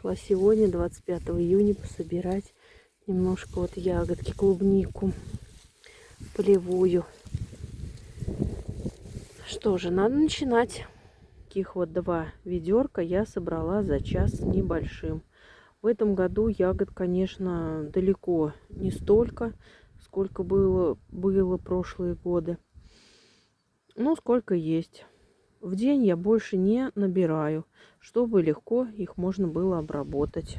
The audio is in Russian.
Пришла сегодня, 25 июня, пособирать немножко вот ягодки, клубнику полевую. Что же, надо начинать. Таких вот 2 ведерка я собрала за час с небольшим. В этом году ягод, конечно, далеко не столько, сколько было прошлые годы. Ну, сколько есть. В день я больше не набираю, чтобы легко их можно было обработать.